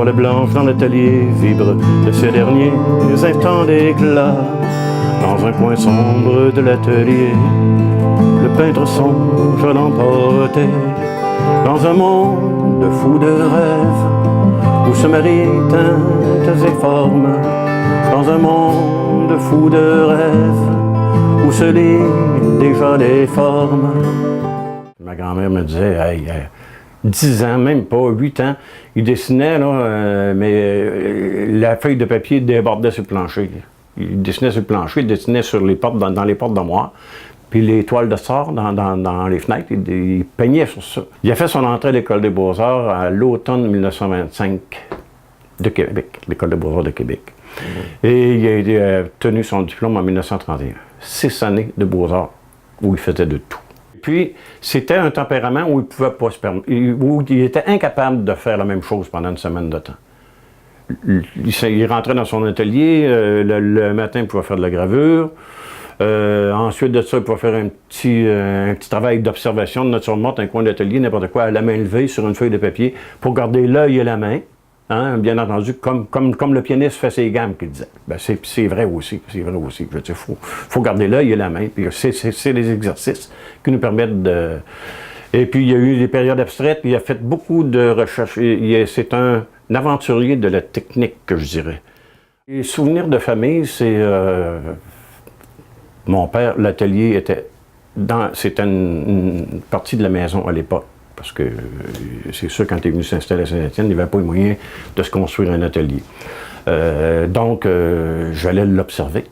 toile blanche dans l'atelier vibre de ces derniers instants d'éclat. Dans un coin sombre de l'atelier, le peintre songe à l'emporter dans un monde de fous de rêve où se marient teintes et formes. Dans un monde de fous de rêve où se lient déjà les formes. Ma grand-mère me disait, hey, 10 ans, même pas, 8 ans, il dessinait, là, mais la feuille de papier débordait sur le plancher. Il dessinait sur le plancher, il dessinait sur les portes, dans les portes d'armoire, puis les toiles de sort dans les fenêtres, il peignait sur ça. Il a fait son entrée à l'École des Beaux-Arts à l'automne 1925 de Québec, l'École des Beaux-Arts de Québec. Et il a obtenu son diplôme en 1931. 6 années de Beaux-Arts où il faisait de tout. Puis, c'était un tempérament où il pouvait pas se permettre, où il était incapable de faire la même chose pendant une semaine de temps. Il rentrait dans son atelier, le matin, il pouvait faire de la gravure. Ensuite de ça, il pouvait faire un petit travail d'observation de nature morte, un coin d'atelier, n'importe quoi, à la main levée sur une feuille de papier, pour garder l'œil et la main. Hein, bien entendu, comme le pianiste fait ses gammes, qu'il disait. Ben c'est vrai aussi, c'est vrai aussi. Je veux dire, faut garder l'œil et la main, puis c'est des exercices qui nous permettent de... Et puis, il y a eu des périodes abstraites, puis il a fait beaucoup de recherches. C'est un aventurier de la technique, que je dirais. Les souvenirs de famille, c'est... mon père, l'atelier c'était une partie de la maison à l'époque. Parce que c'est sûr, quand il est venu s'installer à Saint-Étienne, il n'y avait pas les moyens de se construire un atelier. Donc, j'allais l'observer.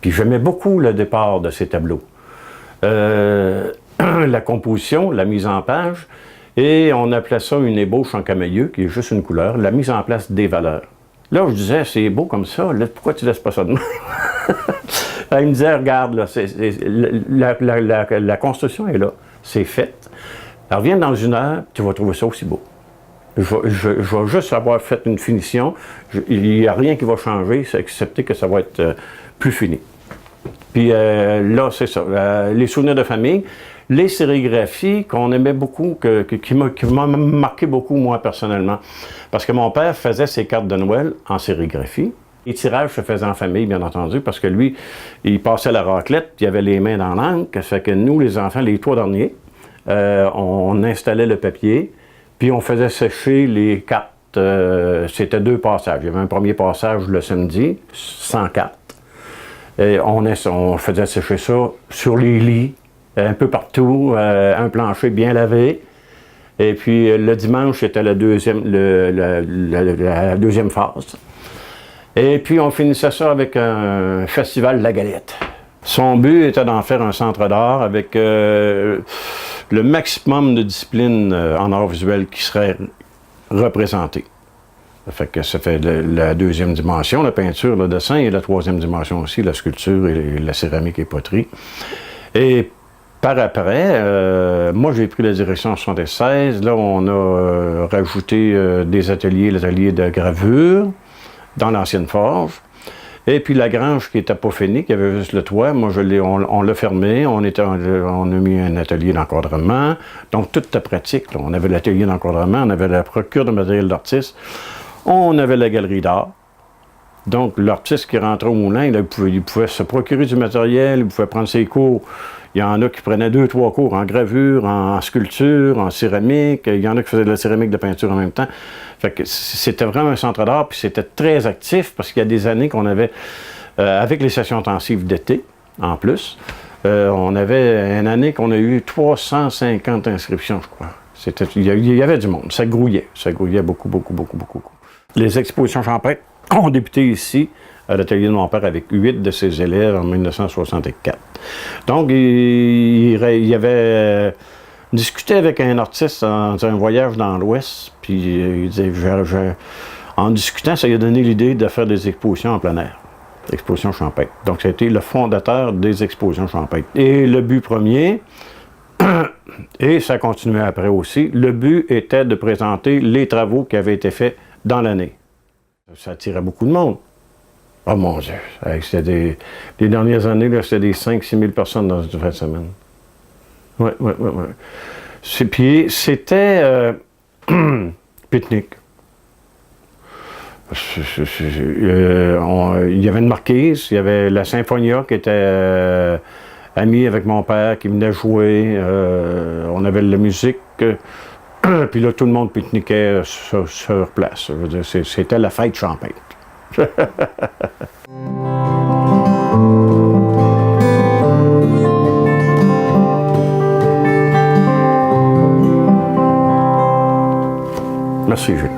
Puis j'aimais beaucoup le départ de ces tableaux. La composition, la mise en page, et on appelait ça une ébauche en camelieux, qui est juste une couleur, la mise en place des valeurs. Là, je disais, c'est beau comme ça, là, pourquoi tu laisses pas ça de même? Il me disait, regarde, là, la construction est là, c'est fait. Alors, viens dans 1 heure, tu vas trouver ça aussi beau. Je vais juste avoir fait une finition. Il n'y a rien qui va changer, excepté que ça va être plus fini. Puis là, c'est ça. Les souvenirs de famille, les sérigraphies qu'on aimait beaucoup, qui m'ont marqué beaucoup, moi, personnellement. Parce que mon père faisait ses cartes de Noël en sérigraphie. Les tirages se faisaient en famille, bien entendu, parce que lui, il passait la raclette, puis il avait les mains dans l'encre. Ça fait que nous, les enfants, les 3 derniers, on installait le papier, puis on faisait sécher les cartes. C'était 2 passages. Il y avait un premier passage le samedi, 100 cartes. Et on faisait sécher ça sur les lits, un peu partout, un plancher bien lavé. Et puis le dimanche, c'était la deuxième phase. Et puis on finissait ça avec un festival de la galette. Son but était d'en faire un centre d'art avec le maximum de disciplines en art visuel qui serait représenté. Ça fait la 2e dimension, la peinture, le dessin, et la 3e dimension aussi, la sculpture et la céramique et poterie. Et par après, moi j'ai pris la direction en 1976. Là, on a rajouté des ateliers, l'atelier de gravure dans l'ancienne forge. Et puis la grange qui n'était pas finie, qui avait juste le toit, moi on l'a fermé, on a mis un atelier d'encadrement, donc toute ta pratique, là, on avait l'atelier d'encadrement, on avait la procure de matériel d'artiste, on avait la galerie d'art. Donc l'artiste qui rentrait au moulin, là, il pouvait se procurer du matériel, il pouvait prendre ses cours. Il y en a qui prenaient 2-3 cours en gravure, en sculpture, en céramique. Il y en a qui faisaient de la céramique, de la peinture en même temps. Fait que c'était vraiment un centre d'art, puis c'était très actif, parce qu'il y a des années qu'on avait, avec les sessions intensives d'été, en plus, on avait une année qu'on a eu 350 inscriptions, je crois. Il y avait du monde, ça grouillait beaucoup. Les expositions champêtres ont débuté ici, à l'atelier de mon père, avec 8 de ses élèves en 1964. Donc, il y avait discuté avec un artiste dans un voyage dans l'Ouest, puis il disait, en discutant, ça lui a donné l'idée de faire des expositions en plein air, expositions champêtres. Donc, ça a été le fondateur des expositions champêtres. Et le but premier, et ça continuait après aussi, le but était de présenter les travaux qui avaient été faits dans l'année. Ça attirait beaucoup de monde. Oh mon Dieu! Les dernières années, c'était des 5-6 000 personnes dans une fin de semaine. Oui. Puis c'était pique-nique. Il y avait une marquise, il y avait la Symphonia qui était amie avec mon père, qui venait jouer. On avait de la musique. Puis là, tout le monde pique-niquait sur place. Je veux dire, c'était la fête champêtre. Merci, Gilles.